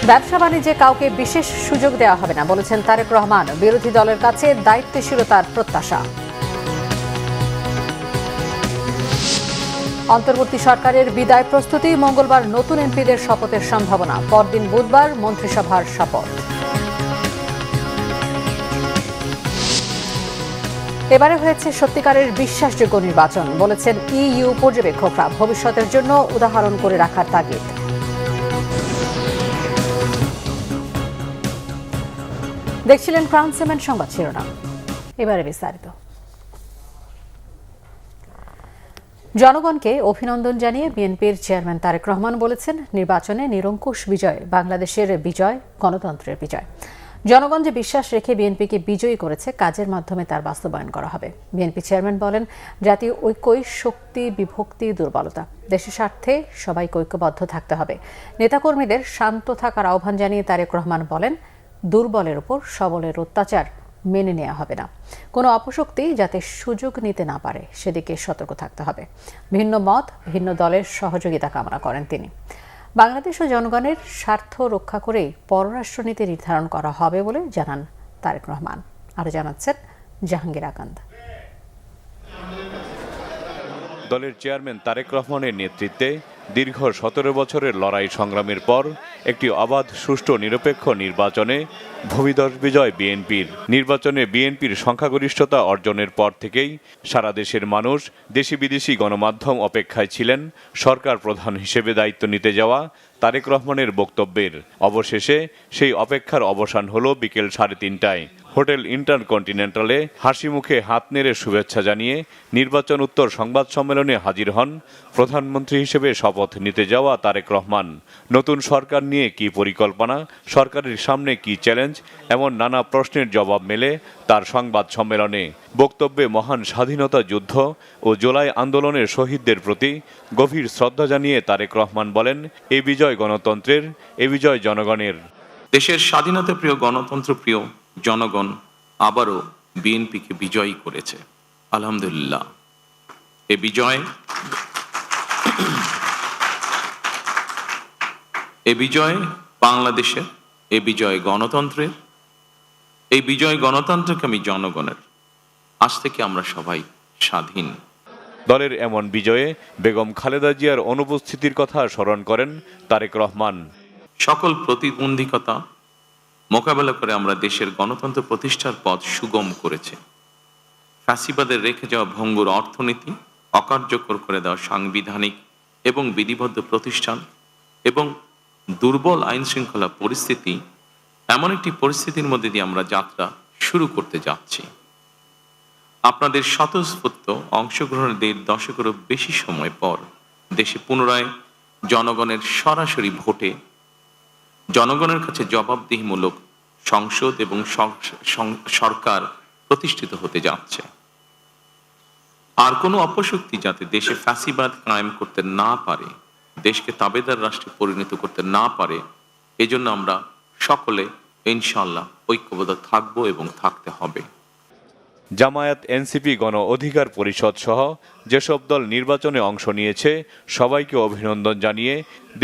ব্যবসা বাণিজ্যে কাউকে বিশেষ সুযোগ দেওয়া হবে না বলেছেন তারেক রহমান। বিরোধী দলের কাছে দায়িত্বশীলতার প্রত্যাশা। অন্তর্বর্তী সরকারের বিদায় প্রস্তুতি, মঙ্গলবার নতুন এমপিদের শপথের সম্ভাবনা। পরদিন বুধবার মন্ত্রিসভার শপথ। এবারে হয়েছে সত্যিকারের বিশ্বাসযোগ্য নির্বাচন বলেছেন ইইউ পর্যবেক্ষকরা। ভবিষ্যতের জন্য উদাহরণ করে রাখার তাগিদ। দেখছিলেন ক্রাউন সিমেন্ট সংবাদ শিরোনাম, এবারে বিস্তারিত। জনগণকে অভিনন্দন জানিয়ে বিএনপির চেয়ারম্যান তারেক রহমান বলেছেন, নির্বাচনে নিরঙ্কুশ বিজয় বাংলাদেশের বিজয়, গণতন্ত্রের বিজয়। জনগণ যে বিশ্বাস রেখে বিএনপিকে বিজয়ী করেছে, কাজের মাধ্যমে তার বাস্তবায়ন করা হবে। বিএনপি চেয়ারম্যান বলেন, জাতীয় ঐক্যই শক্তি, বিভক্তি দুর্বলতা। দেশের স্বার্থে সবাইকে ঐক্যবদ্ধ থাকতে হবে। নেতাকর্মীদের শান্ত থাকার আহ্বান জানিয়ে তারেক রহমান বলেন, দুর্বলের উপর সবলের অত্যাচার মেনে নেওয়া হবে না। কোনো অপশক্তি যাতে সুযোগ নিতে না পারে সেদিকে সতর্ক থাকতে হবে। ভিন্ন মত, ভিন্ন দলের সহযোগিতা কামনা করেন তিনি। বাংলাদেশ ও জনগণের স্বার্থ রক্ষা করেই পররাষ্ট্রনীতি নির্ধারণ করা হবে বলে জানান তারেক রহমান। আরও জানাচ্ছেন জাহাঙ্গীর আকান্দ। দলের চেয়ারম্যান তারেক রহমানের নেতৃত্বে দীর্ঘ 17 বছরের লড়াই সংগ্রামের পর একটি অবাধ, সুষ্ঠু, নিরপেক্ষ নির্বাচনে ভূমিধস বিজয় বিএনপির। নির্বাচনে বিএনপির সংখ্যাগরিষ্ঠতা অর্জনের পর থেকেই সারা দেশের মানুষ, দেশি বিদেশি গণমাধ্যম অপেক্ষায় ছিলেন সরকার প্রধান হিসেবে দায়িত্ব নিতে যাওয়া তারেক রহমানের বক্তব্যের। অবশেষে সেই অপেক্ষার অবসান হলো বিকেল 3:30টায়। হোটেল ইন্টারকন্টিনেন্টালে হাসি মুখে হাত নেড়ে শুভেচ্ছা জানিয়ে নির্বাচন উত্তর সংবাদ সম্মেলনে হাজির হন প্রধানমন্ত্রী হিসেবে শপথ নিতে যাওয়া তারেক রহমান। নতুন সরকার নিয়ে কি পরিকল্পনা, সরকারের সামনে কি চ্যালেঞ্জ, এমন নানা প্রশ্নের জবাব মেলে তার সংবাদ সম্মেলনে। বক্তব্যে মহান স্বাধীনতা যুদ্ধ ও জুলাই আন্দোলনের শহীদদের প্রতি গভীর শ্রদ্ধা জানিয়ে তারেক রহমান বলেন, এই বিজয় গণতন্ত্রের, এ বিজয় জনগণের। দেশের স্বাধীনতা প্রিয়, গণতন্ত্র প্রিয় জনগণ আবারও বিএনপিকে বিজয়ী করেছে। আলহামদুলিল্লাহ। এ বিজয় বাংলাদেশের, এ বিজয় গণতন্ত্রের, এই বিজয় গণতন্ত্রকামী জনগণের। আজ থেকে আমরা সবাই স্বাধীন। দলের এমন বিজয়ে বেগম খালেদা জিয়ার অনুপস্থিতির কথা স্মরণ করেন তারেক রহমান। সকল প্রতিবন্ধকতা মোকাবেলা করে আমরা দেশের গণতন্ত্র প্রতিষ্ঠার পথ সুগম করেছে। ফ্যাসিবাদের রেখে যাওয়া ভঙ্গুর অর্থনীতি, অকার্যকর করে দেওয়া সাংবিধানিক এবং বিধিবদ্ধ প্রতিষ্ঠান এবং দুর্বল আইন শৃঙ্খলা পরিস্থিতি, এমন একটি পরিস্থিতির মধ্যে দিয়ে আমরা যাত্রা শুরু করতে যাচ্ছি। আপনাদের স্বতঃস্ফূর্ত অংশগ্রহণের 1.5 দশকেরও বেশি সময় পর দেশে পুনরায় জনগণের সরাসরি ভোটে জনগণের কাছে জবাবদিহিমূলক সংসদ এবং সরকার প্রতিষ্ঠিত হতে যাচ্ছে। আর কোনো অপশক্তি যাতে দেশে ফ্যাসিবাদ কায়েম করতে না পারে, দেশকে তাবেদার রাষ্ট্রে পরিণত করতে না পারে, এজন্য আমরা সকলে ইনশাআল্লাহ ঐক্যবদ্ধ থাকব এবং থাকতে হবে। জামায়াত, এনসিপি, গণ অধিকার পরিষদ সহ যেসব দল নির্বাচনে অংশ নিয়েছে সবাইকে অভিনন্দন জানিয়ে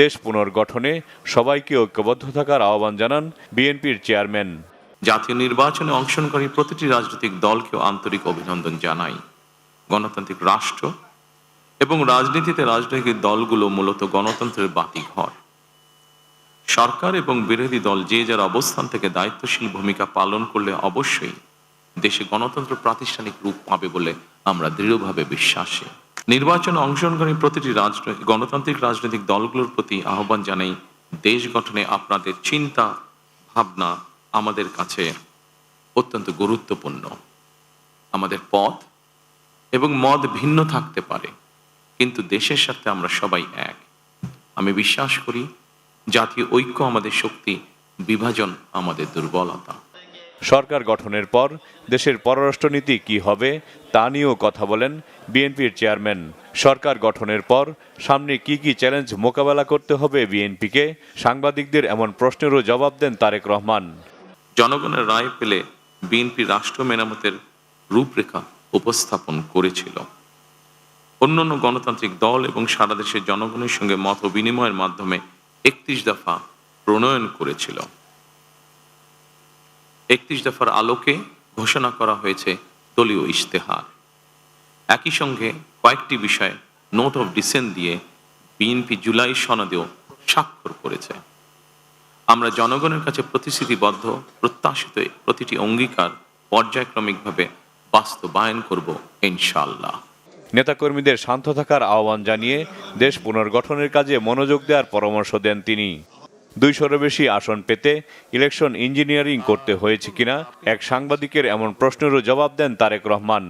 দেশ পুনর্গঠনে সবাইকে ঐক্যবদ্ধ থাকার আহ্বান জানান বিএনপির চেয়ারম্যান। জাতীয় নির্বাচনে অংশগ্রহণকারী প্রতিটি রাজনৈতিক দলকেও আন্তরিক অভিনন্দন জানাই। গণতান্ত্রিক রাষ্ট্র এবং রাজনীতিতে রাজনৈতিক দলগুলো মূলত গণতন্ত্রের বাতিঘর। সরকার এবং বিরোধী দল যে যার অবস্থান থেকে দায়িত্বশীল ভূমিকা পালন করলে অবশ্যই দেশে গণতন্ত্র প্রাতিষ্ঠানিক রূপ পাবে বলে আমরা দৃঢ়ভাবে বিশ্বাসী। নির্বাচনে অংশগ্রহণকারী প্রতিটি গণতান্ত্রিক রাজনৈতিক দলগুলোর প্রতি আহ্বান জানাই, দেশ গঠনে আপনাদের চিন্তা ভাবনা আমাদের কাছে অত্যন্ত গুরুত্বপূর্ণ। আমাদের পথ এবং মত ভিন্ন থাকতে পারে, কিন্তু দেশের সাথে আমরা সবাই এক। আমি বিশ্বাস করি জাতীয় ঐক্য আমাদের শক্তি, বিভাজন আমাদের দুর্বলতা। সরকার গঠনের পর দেশের পররাষ্ট্রনীতি কি হবে তা নিয়েও কথা বলেন বিএনপির চেয়ারম্যান। সরকার গঠনের পর সামনে কি কি চ্যালেঞ্জ মোকাবেলা করতে হবে বিএনপিকে, সাংবাদিকদের এমন প্রশ্নেরও জবাব দেন তারেক রহমান। জনগণের রায় পেলে বিএনপি রাষ্ট্র মেরামতের রূপরেখা উপস্থাপন করেছিল। অন্যান্য গণতান্ত্রিক দল এবং সারা দেশের জনগণের সঙ্গে মত বিনিময়ের মাধ্যমে 31 দফা প্রণয়ন করেছিল। 31 দফার আলোকে ঘোষণা করা হয়েছে দলীয় ইশতেহার। একই সঙ্গে কয়েকটি বিষয়ে নোট অফ ডিসেন্ট দিয়ে বিএনপি জুলাই সনদেও স্বাক্ষর করেছে। আমরা জনগণের কাছে প্রতিশ্রুতিবদ্ধ, প্রত্যাশিত প্রতিটি অঙ্গীকার পর্যায়ক্রমিকভাবে বাস্তবায়ন করব ইনশাআল্লাহ। নেতাকর্মীদের শান্ত থাকার আহ্বান জানিয়ে দেশ পুনর্গঠনের কাজে মনোযোগ দেওয়ার পরামর্শ দেন তিনি। 200-এরও বেশি আসন পেতে ইলেকশন ইঞ্জিনিয়ারিং করতে হয়েছে কিনা এক সাংবাদিকের এমন প্রশ্নেরও জবাব দেন তারেক রহমান।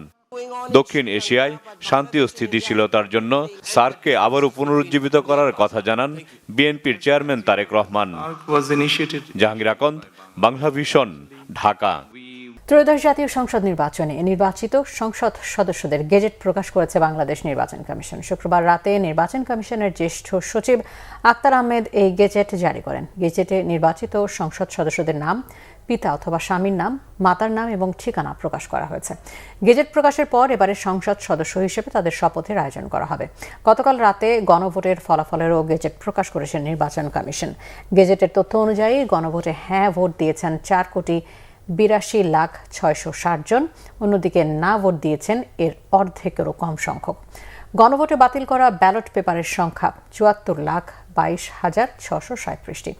দক্ষিণ এশিয়ায় শান্তি ও স্থিতিশীলতার জন্য সার্ককে আবারও পুনরুজ্জীবিত করার কথা জানান বিএনপির চেয়ারম্যান তারেক রহমান। জাহাঙ্গীর আকন্দ, বাংলা ভিশন, ঢাকা। ত্রয়োদশ জাতীয় সংসদ নির্বাচনে নির্বাচিত সংসদ সদস্যদের গেজেট প্রকাশ করেছে বাংলাদেশ নির্বাচন কমিশন। শুক্রবার রাতে নির্বাচন কমিশনের জ্যেষ্ঠ সচিব আক্তার আহমেদ এই গেজেট জারি করেন। গেজেটে নির্বাচিত সংসদ সদস্যদের নাম, পিতা অথবা স্বামীর নাম, মাতার নাম এবং ঠিকানা প্রকাশ করা হয়েছে। গেজেট প্রকাশের পর এবারে সংসদ সদস্য হিসেবে তাদের শপথের আয়োজন করা হবে। গতকাল রাতে গণভোটের ফলাফলেরও গেজেট প্রকাশ করেছেন নির্বাচন কমিশন। গেজেটের তথ্য অনুযায়ী গণভোটে হ্যাঁ ভোট দিয়েছেন 4,82,660 জন, অন্যদিকে না ভোট দিয়েছেন এর অর্ধেকেরও কম সংখ্যক। গণভোটে বাতিল করা ব্যালট পেপারের সংখ্যা 74,22,637টি।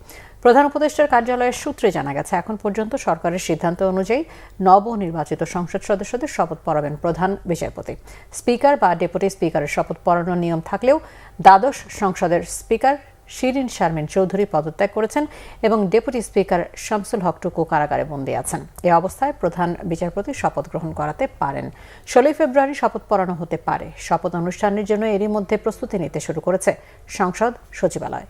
প্রধান উপদেষ্টার কার্যালয়ের সূত্রে জানা গেছে, এখন পর্যন্ত সরকারের সিদ্ধান্ত অনুযায়ী নবনির্বাচিত সংসদ সদস্যদের শপথ পড়াবেন প্রধান বিচারপতি। স্পিকার বা ডেপুটি স্পিকারের শপথ পড়ানোর নিয়ম থাকলেও দ্বাদশ সংসদের স্পিকার শিরিন শারমিন চৌধুরী পদত্যাগ করেছেন এবং ডেপুটি স্পিকার শামসুল হক টুকু কারাগারে বন্দী আছেন। এ অবস্থায় প্রধান বিচারপতি শপথ গ্রহণ করাতে পারেন। 16 ফেব্রুয়ারি শপথ পড়ানো হতে পারে। শপথ অনুষ্ঠানের জন্য এরই মধ্যে প্রস্তুতি নিতে শুরু করেছে সংসদ সচিবালয়।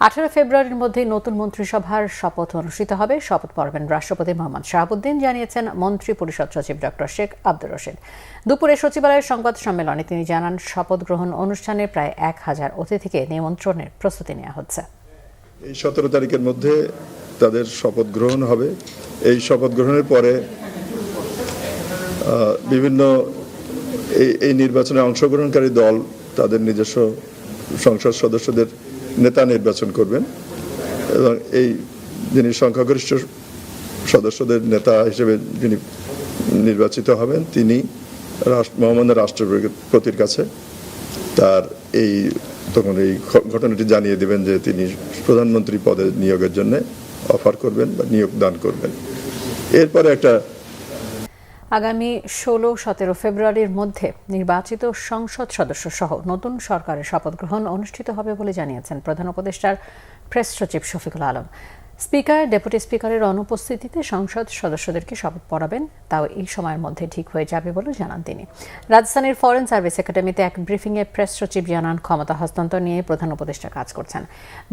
18 ফেব্রুয়ারির মধ্যে নতুন মন্ত্রিসভার শপথ অনুষ্ঠিত হবে। শপথ পড়বেন রাষ্ট্রপতি মোহাম্মদ শাহাবুদ্দিন, জানিয়েছেন মন্ত্রী পরিষদ সচিব ডক্টর শেখ আব্দুর রশিদ। দুপুরে সচিবালয়ের সংবাদ সম্মেলনে তিনি জানান, শপথ গ্রহণ অনুষ্ঠানে প্রায় 1000 অতিথিকে নিমন্ত্রণের প্রস্তুতি নেওয়া হচ্ছে। এই 17 তারিখের মধ্যে তাদের শপথ গ্রহণ হবে। এই শপথ গ্রহণের পরে বিভিন্ন এই নির্বাচনে অংশগ্রহণকারী দল তাদের নিজস্ব সংসদ সদস্যদের নেতা নির্বাচন করবেন এবং এই যিনি সংখ্যাগরিষ্ঠ সদস্যদের নেতা হিসেবে যিনি নির্বাচিত হবেন তিনি মহামান্য রাষ্ট্রপতির কাছে তার তখন এই ঘটনাটি জানিয়ে দেবেন যে তিনি প্রধানমন্ত্রী পদে নিয়োগের জন্য অফার করবেন বা নিয়োগ দান করবেন। এরপরে আগামী 16-17 ফেব্রুয়ারির মধ্যে নির্বাচিত সংসদ সদস্য সহ নতুন সরকারের শপথ গ্রহণ অনুষ্ঠিত হবে বলে জানিয়েছেন প্রধান উপদেষ্টার প্রেস সচিব শফিকুল আলম। স্পিকার, ডেপুটি স্পিকারের অনুপস্থিতিতে সংসদ সদস্যদেরকে শপথ পড়াবেন, তাও এই সময়ের মধ্যে ঠিক হয়ে যাবে বলে জানান তিনি। রাজধানীর ফরেন সার্ভিস একাডেমিতে এক ব্রিফিংয়ে প্রেস সচিব জানান, ক্ষমতা হস্তান্তর নিয়ে প্রধান উপদেষ্টা কাজ করছেন।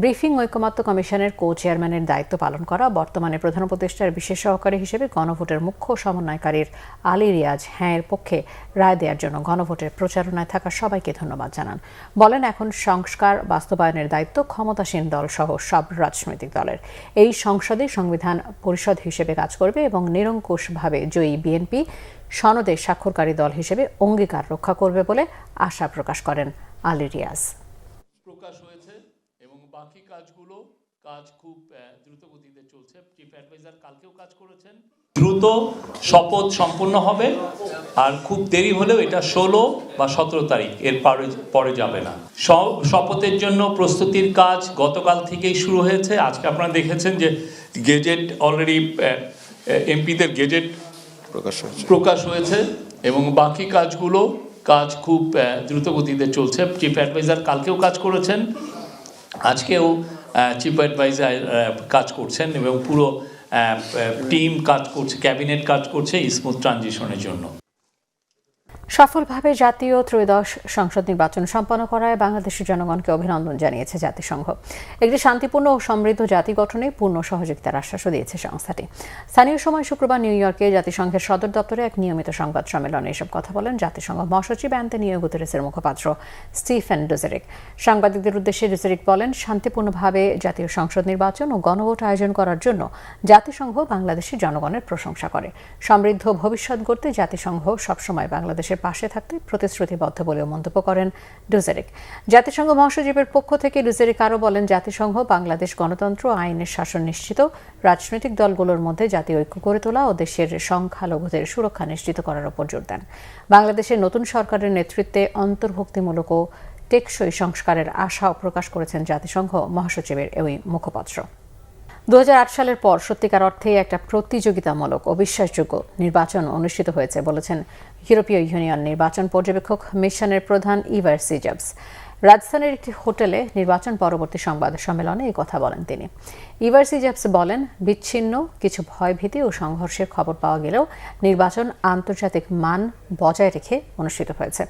ব্রিফিং ঐকমত্য কমিশনের কো চেয়ারম্যানের দায়িত্ব পালন করা বর্তমানে প্রধান উপদেষ্টার বিশেষ সহকারী হিসেবে গণভোটের মুখ্য সমন্বয়কারীর আলী রিয়াজ হ্যাঁ এর পক্ষে রায় দেওয়ার জন্য গণভোটের প্রচারণায় থাকা সবাইকে ধন্যবাদ জানান। বলেন, এখন সংস্কার বাস্তবায়নের দায়িত্ব ক্ষমতাসীন দল সহ সব রাজনৈতিক দলের। এই সংসদে সংবিধান পরিষদ হিসেবে কাজ করবে এবং নিরঙ্কুশভাবে জয়ী বিএনপি সনদে স্বাক্ষরকারী দল হিসেবে অঙ্গীকার রক্ষা করবে বলে আশা প্রকাশ করেন আলী রিয়াজ। প্রকাশ হয়েছে এবং বাকি কাজ খুব দ্রুত গতিতে চলছে। চিফ অ্যাডভাইজার কালকেও কাজ করেছেন। দ্রুত শপথ সম্পন্ন হবে, আর খুব দেরি হলেও এটা 16 বা 17 তারিখ, এর পরে যাবে না। শপথের জন্য প্রস্তুতির কাজ গতকাল থেকেই শুরু হয়েছে। আজকে আপনারা দেখেছেন যে গেজেট অলরেডি এমপিদের গেজেট প্রকাশ হয়েছে এবং বাকি কাজ খুব দ্রুত গতিতে চলছে। চিফ অ্যাডভাইজার কালকেও কাজ করেছেন, আজকেও চিফ অ্যাডভাইজার কাজ করছেন এবং পুরো টিম কাজ করছে, ক্যাবিনেট কাজ করছে স্মুথ ট্রানজিশনের জন্য। সফলভাবে জাতীয় ত্রয়োদশ সংসদ নির্বাচন সম্পন্ন করায় বাংলাদেশের জনগণকে অভিনন্দন জানিয়েছে জাতিসংঘ। একটি শান্তিপূর্ণ ও সমৃদ্ধ জাতি গঠনে পূর্ণ সহযোগিতার আশ্বাসও দিয়েছে সংস্থাটি। স্থানীয় সময় শুক্রবার নিউ ইয়র্কে জাতিসংঘের সদর দপ্তরে এক নিয়মিত সংবাদ সম্মেলনে এসব কথা বলেন জাতিসংঘ মহাসচিব অ্যান্তনিও গুতেরেসের মুখপাত্র স্টিফেন ডুজারিক। সাংবাদিকদের উদ্দেশ্যে ডুজারিক বলেন, শান্তিপূর্ণভাবে জাতীয় সংসদ নির্বাচন ও গণভোট আয়োজন করার জন্য জাতিসংঘ বাংলাদেশের জনগণের প্রশংসা করে। সমৃদ্ধ ভবিষ্যৎ গড়তে জাতিসংঘ সবসময় বাংলাদেশের পাশে থাকতে প্রতিশ্রুতিবদ্ধ বলেও মন্তব্য করেন ডুজেরিক। জাতিসংঘ মহাসচিবের পক্ষ থেকে ডুজেরিক আরও বলেন, জাতিসংঘ বাংলাদেশ গণতন্ত্র আইনের শাসন নিশ্চিত, রাজনৈতিক দলগুলোর মধ্যে জাতীয় ঐক্য গড়ে তোলা ও দেশের সংখ্যালঘুদের সুরক্ষা নিশ্চিত করার উপর জোর দেন। বাংলাদেশের নতুন সরকারের নেতৃত্বে অন্তর্ভুক্তিমূলক ও টেকসই সংস্কারের আশাও প্রকাশ করেছেন জাতিসংঘ মহাসচিবের ওই মুখপাত্র। 2008 সালের পর সত্যিকার অর্থেই একটা প্রতিযোগিতামূলক ও বিশ্বাসযোগ্য নির্বাচন অনুষ্ঠিত হয়েছে বলেছেন ইউরোপীয় ইউনিয়ন নির্বাচন পর্যবেক্ষক মিশনের প্রধান ইভার সিজাবস। রাজধানীর একটি হোটেলে নির্বাচন পরবর্তী সংবাদ সম্মেলনে এই কথা বলেন তিনি। ইভার সিজাবস বলেন, বিচ্ছিন্ন কিছু ভয়ভীতি ও সংঘর্ষের খবর পাওয়া গেলেও নির্বাচন আন্তর্জাতিক মান বজায় রেখে অনুষ্ঠিত হয়েছে।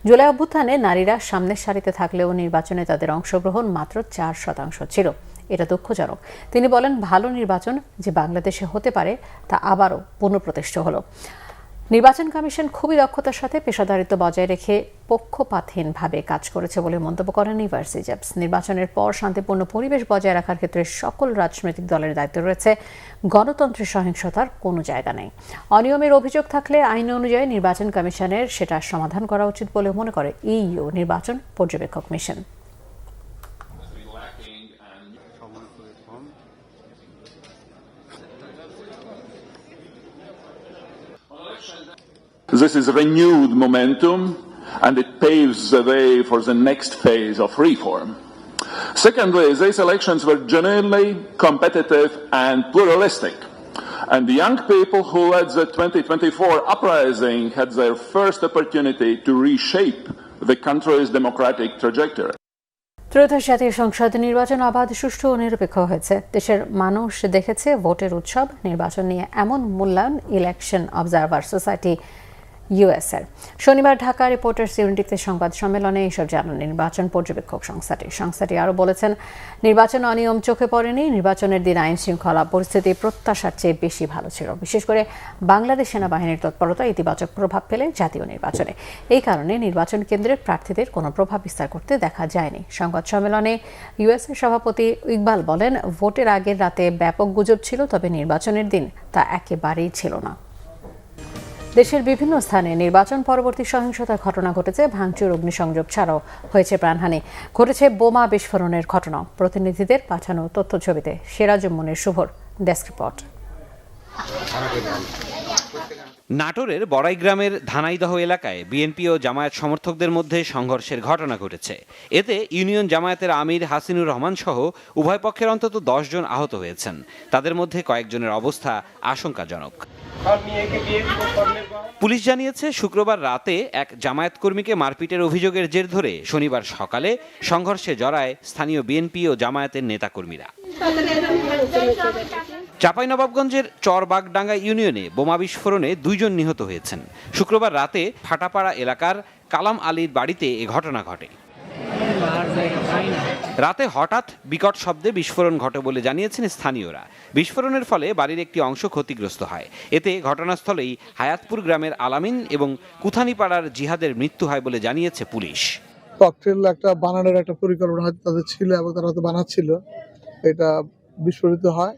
জুলাই অভ্যুত্থানে নারীরা সামনের সারিতে থাকলেও নির্বাচনে তাদের অংশগ্রহণ মাত্র 4% ছিল। এটা দুঃখজনক। তিনি বলেন, ভালো নির্বাচন যে বাংলাদেশে হতে পারে তা আবারও পুনঃপ্রতিষ্ঠিত হলো। নির্বাচন কমিশন খুবই দক্ষতার সাথে পেশাদারিত্ব বজায় রেখে পক্ষপাতহীনভাবে কাজ করেছে বলে মন্তব্য করেন ইভার সিজাবস। নির্বাচনের পর শান্তিপূর্ণ পরিবেশ বজায় রাখার ক্ষেত্রে সকল রাজনৈতিক দলের দায়িত্ব রয়েছে। গণতন্ত্রের সহিংসতার কোনো জায়গা নেই। অনিয়মের অভিযোগ থাকলে আইন অনুযায়ী নির্বাচন কমিশনের সেটা সমাধান করা উচিত বলে মনে করে ইইউ নির্বাচন পর্যবেক্ষক mission. This is renewed momentum and it paves the way for the next phase of reform. Secondly, these elections were genuinely competitive and pluralistic. And the young people who led the 2024 uprising had their first opportunity to reshape the country's democratic trajectory. ত্রয়োদশ জাতীয় সংসদ নির্বাচন অবাধ, সুষ্ঠু ও নিরপেক্ষ হয়েছে। দেশের মানুষ দেখেছে ভোটের উৎসব। নির্বাচন নিয়ে এমন মূল্যায়ন ইলেকশন অবজারভার সোসাইটি ইউএসএর। শনিবার ঢাকা রিপোর্টার্স ইউনিটিতে সংবাদ সম্মেলনে এসব জানান নির্বাচন পর্যবেক্ষক সংস্থাটি আরও বলেছেন, নির্বাচন অনিয়ম চোখে পড়েনি। নির্বাচনের দিন আইন শৃঙ্খলা পরিস্থিতি প্রত্যাশার চেয়ে বেশি ভালো ছিল। বিশেষ করে বাংলাদেশ সেনাবাহিনীর তৎপরতা ইতিবাচক প্রভাব ফেলে জাতীয় নির্বাচনে। এই কারণে নির্বাচন কেন্দ্রের প্রার্থীদের কোনো প্রভাব বিস্তার করতে দেখা যায়নি। সংবাদ সম্মেলনে ইউএসএর সভাপতি ইকবাল বলেন, ভোটের আগের রাতে ব্যাপক গুজব ছিল, তবে নির্বাচনের দিন তা একেবারেই ছিল না। দেশের বিভিন্ন স্থানে নির্বাচন পরবর্তী সহিংসতার ঘটনা ঘটেছে। ভাঙচুর, অগ্নিসংযোগ ছাড়াও হয়েছে প্রাণহানি। ঘটেছে বোমা বিস্ফোরণের ঘটনা। প্রতিনিধিদের পাঠানো তথ্য ছবিতে সিরাজুম্মনের শুভর ডেস্ক রিপোর্ট। নাটোরের বড়াই গ্রামের ধানাইদহ এলাকায় বিএনপি ও জামায়াত সমর্থকদের মধ্যে সংঘর্ষের ঘটনা ঘটেছে। এতে ইউনিয়ন জামায়াতের আমির হাসিনুর রহমান সহ উভয় পক্ষের অন্তত 10 জন আহত হয়েছেন। তাদের মধ্যে কয়েকজনের অবস্থা আশঙ্কাজনক। পুলিশ জানিয়েছে, শুক্রবার রাতে এক জামায়াত কর্মীকে মারপিটের অভিযোগের জের ধরে শনিবার সকালে সংঘর্ষে জড়ায় স্থানীয় বিএনপি ও জামায়াতের নেতাকর্মীরা। চাঁপাইনবাবগঞ্জের চরবাগডাঙ্গা ইউনিয়নে বোমা বিস্ফোরণে 2 জন নিহত হয়েছেন। শুক্রবার রাতে ফাটাপাড়া এলাকার কালাম আলীর বাড়িতে এ ঘটনা ঘটে। রাতে হঠাৎ বিকট শব্দে বিস্ফোরণ ঘটে বলে জানিয়েছেন স্থানীয়রা। বিস্ফোরণের ফলে বাড়ির একটি অংশ ক্ষতিগ্রস্ত হয়। এতে ঘটনাস্থলেই হায়াতপুর গ্রামের আলামিন এবং কুথানিপাড়ার জিহাদের মৃত্যু হয় বলে জানিয়েছে পুলিশ। ককটেল একটা বানানোর একটা পরিকল্পনা হয়তো তাদের ছিল এবং তারা হয়তো বানাচ্ছিল। এটা বিস্ফোরিত হয়,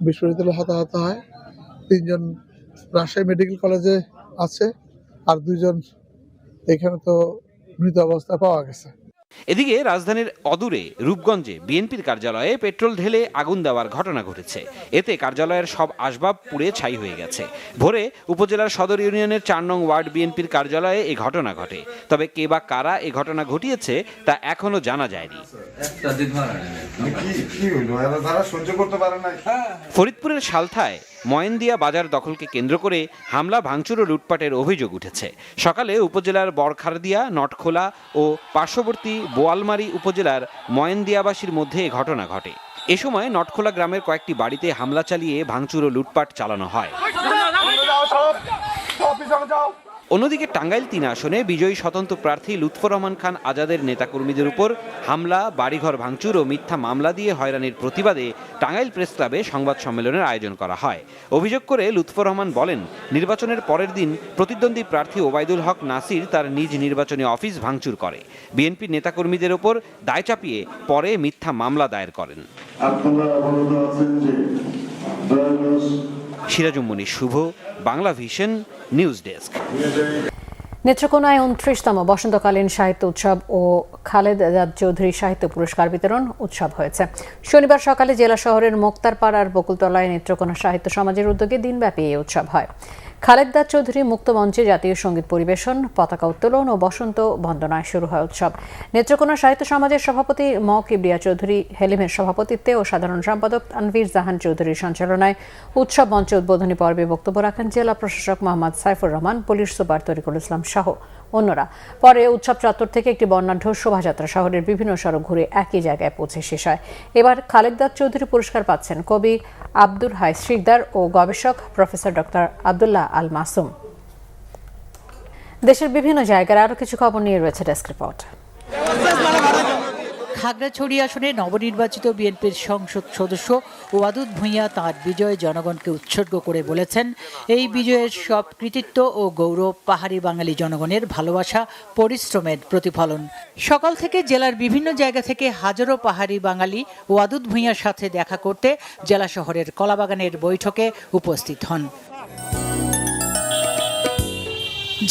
বিস্ফোরিত হলে হতাহত হয়। 3 জন রাজশাহী মেডিকেল কলেজে আছে, আর 2 জন এখানে তো মৃত অবস্থায় পাওয়া গেছে। এদিকে রাজধানীর অদূরে রূপগঞ্জে বিএনপির কার্যালয়ে পেট্রোল ঢেলে আগুন দেওয়ার ঘটনা ঘটেছে। এতে কার্যালয়ের সব আসবাব পুড়ে ছাই হয়ে গেছে। ভোরে উপজেলার সদর ইউনিয়নের 4 নং ওয়ার্ড বিএনপির কার্যালয়ে এই ঘটনা ঘটে। তবে কে বা কারা এই ঘটনা ঘটিয়েছে তা এখনো জানা যায়নি। ফরিদপুরের সালথায় ময়েনদিয়া বাজার দখলকে কেন্দ্র করে হামলা, ভাঙচুর ও লুটপাটের অভিযোগ উঠেছে। সকালে উপজেলার বরখারদিয়া, নটখোলা ও পার্শ্ববর্তী বোয়ালমারী উপজেলার ময়েনদিয়াবাসীর মধ্যে এ ঘটনা ঘটে। এ সময় নটখোলা গ্রামের কয়েকটি বাড়িতে হামলা চালিয়ে ভাঙচুর ও লুটপাট চালানো হয়। অন্যদিকে টাঙ্গাইল 3 আসনে বিজয়ী স্বতন্ত্র প্রার্থী লুৎফর রহমান খান আজাদের নেতাকর্মীদের উপর হামলা, বাড়িঘর ভাঙচুর ও মিথ্যা মামলা দিয়ে হয়রানির প্রতিবাদে টাঙ্গাইল প্রেস ক্লাবে সংবাদ সম্মেলনের আয়োজন করা হয়। অভিযোগ করে লুৎফর রহমান বলেন, নির্বাচনের পরের দিন প্রতিদ্বন্দ্বী প্রার্থী ওবায়দুল হক নাসির তার নিজ নির্বাচনী অফিস ভাঙচুর করে। বিএনপির নেতাকর্মীদের ওপর দায় চাপিয়ে পরে মিথ্যা মামলা দায়ের করেন। সিরাজুম্মনির শুভ, বাংলা ভিশন, নিউজ ডেস্ক। নেত্রকোনায় 29তম বসন্তকালীন সাহিত্য উৎসব ও খালেদ রাজ চৌধুরী সাহিত্য পুরস্কার বিতরণ উৎসব হয়েছে। শনিবার সকালে জেলা শহরের মোক্তারপাড়ার বকুলতলায় নেত্রকোনা সাহিত্য সমাজের উদ্যোগে দিনব্যাপী এই উৎসব হয়। খালেদ রাজ চৌধুরী মুক্ত মঞ্চে জাতীয় সঙ্গীত পরিবেশন, পতাকা উত্তোলন ও বসন্ত বন্দনায় শুরু হয় উৎসব। নেত্রকোনা সাহিত্য সমাজের সভাপতি ম কিবরিয়া চৌধুরী হেলিমের সভাপতিত্বে ও সাধারণ সম্পাদক তানভীর জাহান চৌধুরীর সঞ্চালনায় উৎসব মঞ্চে উদ্বোধনী পর্বে বক্তব্য রাখেন জেলা প্রশাসক মোহাম্মদ সাইফুর রহমান, পুলিশ সুপার তরিকুল ইসলাম সহ অন্যরা। পরে উৎসব চত্বর থেকে একটি বর্ণাঢ্য শোভাযাত্রা শহরের বিভিন্ন সড়ক ঘুরে একই জায়গায় পৌঁছে শেষ হয়। এবার খালেদ রাজ চৌধুরী পুরস্কার পাচ্ছেন কবি আব্দুর হাই শিকদার ও গবেষক প্রফেসর ডক্টর আব্দুল্লাহ আল মাসুম। দেশের বিভিন্ন জায়গার আরও কিছু খবর নিয়ে রয়েছে ডেস্ক রিপোর্ট। খাগড়াছড়ি আসনে নবনির্বাচিত বিএনপির সংসদ সদস্য ওয়াদুদ ভূঁইয়া তাঁর বিজয় জনগণকে উৎসর্গ করে বলেছেন, এই বিজয়ের সব কৃতিত্ব ও গৌরব পাহাড়ি বাঙালি জনগণের ভালোবাসা, পরিশ্রমের প্রতিফলন। সকাল থেকে জেলার বিভিন্ন জায়গা থেকে হাজারো পাহাড়ি বাঙালি ওয়াদুদ ভূঁইয়ার সাথে দেখা করতে জেলা শহরের কলাবাগানের বৈঠকে উপস্থিত হন।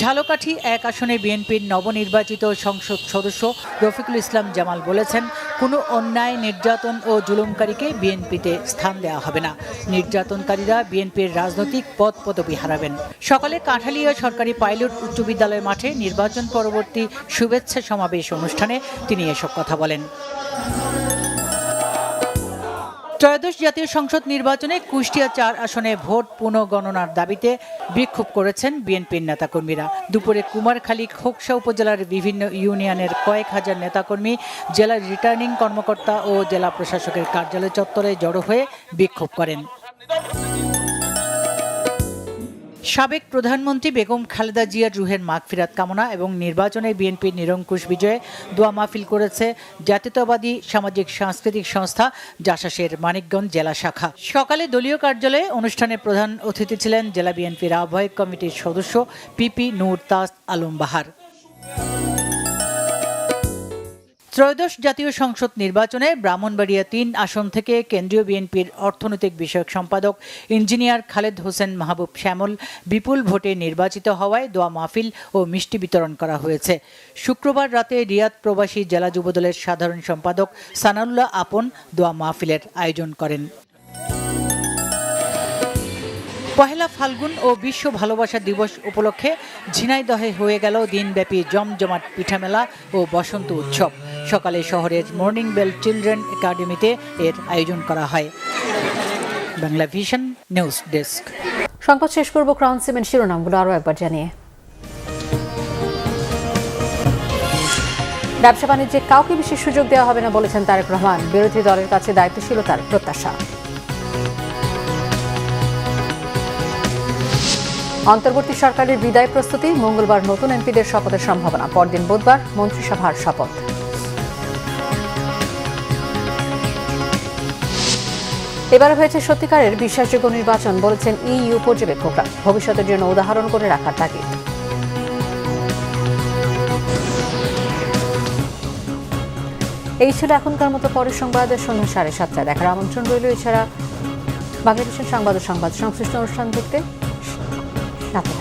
ঝালকাঠি 1 আসনে বিএনপির নবনির্বাচিত সংসদ সদস্য রফিকুল ইসলাম জামাল বলেছেন, কোনো অন্যায়, নির্যাতন ও জুলুমকারীকে বিএনপিতে স্থান দেওয়া হবে না। নির্যাতনকারীরা বিএনপির রাজনৈতিক পদ পদবি হারাবেন। সকালে কাঁঠালিয়া সরকারি পাইলট উচ্চ বিদ্যালয় মাঠে নির্বাচন পরবর্তী শুভেচ্ছা সমাবেশ অনুষ্ঠানে তিনি এসব কথা বলেন। ত্রয়োদশ জাতীয় সংসদ নির্বাচনে কুষ্টিয়া 4 আসনে ভোট পুনঃগণনার দাবিতে বিক্ষোভ করেছেন বিএনপির নেতাকর্মীরা। দুপুরে কুমারখালী, খোকসা উপজেলার বিভিন্ন ইউনিয়নের কয়েক হাজার নেতাকর্মী জেলার রিটার্নিং কর্মকর্তা ও জেলা প্রশাসকের কার্যালয় চত্বরে জড়ো হয়ে বিক্ষোভ করেন। সাবেক প্রধানমন্ত্রী বেগম খালেদা জিয়ার রুহের মাগফিরাত কামনা এবং নির্বাচনে বিএনপির নিরঙ্কুশ বিজয়ে দোয়া মাহফিল করেছে জাতীয়তাবাদী সামাজিক সাংস্কৃতিক সংস্থা জাসাসের মানিকগঞ্জ জেলা শাখা। সকালে দলীয় কার্যালয়ে অনুষ্ঠানে প্রধান অতিথি ছিলেন জেলা বিএনপির আহ্বায়ক কমিটির সদস্য পিপি নূর তাজ আলম বাহার। ত্রয়োদশ জাতীয় সংসদ নির্বাচনে ব্রাহ্মণবাড়িয়া 3 আসন থেকে কেন্দ্রীয় বিএনপির অর্থনৈতিক বিষয়ক সম্পাদক ইঞ্জিনিয়ার খালেদ হোসেন মাহবুব শ্যামল বিপুল ভোটে নির্বাচিত হওয়ায় দোয়া মাহফিল ও মিষ্টি বিতরণ করা হয়েছে। শুক্রবার রাতে রিয়াদ প্রবাসী জেলা যুবদলের সাধারণ সম্পাদক সানাউল্লাহ আপন দোয়া মাহফিলের আয়োজন করেন। পহেলা ফাল্গুন ও বিশ্ব ভালোবাসা দিবস উপলক্ষে ঝিনাইদহে হয়ে গেল দিনব্যাপী জমজমাট পিঠামেলা ও বসন্ত উৎসব। সকালে শহরের মর্নিং বেল চিলড্রেন একাডেমিতে এর আয়োজন করা হয়। Bangla vision news desk. সংবাদ শেষ করব ক্রাউন সিমেন্ট শিরোনামগুলো আরও একবার জানিয়ে। ব্যবসা বাণিজ্যে কাউকে বেশি সুযোগ দেওয়া হবে না বলেছেন তারেক রহমান। বিরোধী দলের কাছে দায়িত্বশীলতার প্রত্যাশা। অন্তর্বর্তী সরকারের বিদায় প্রস্তুতি, মঙ্গলবার নতুন এমপিদের শপথের সম্ভাবনা। পরদিন বুধবার মন্ত্রিসভার শপথ। এবার হয়েছে সত্যিকারের বিশ্বাসযোগ্য নির্বাচন বলেছেন ইইউ পর্যবেক্ষকরা। ভবিষ্যতের জন্য উদাহরণ করে রাখার তাগিদ। এই ছিল এখনকার মতো। পরের সংবাদের সন্ধ্যা 7:30 দেখার আমন্ত্রণ রইল। এছাড়া বাংলাদেশের সংবাদ ও সংবাদ সংশ্লিষ্ট অনুষ্ঠান দেখতে সাথে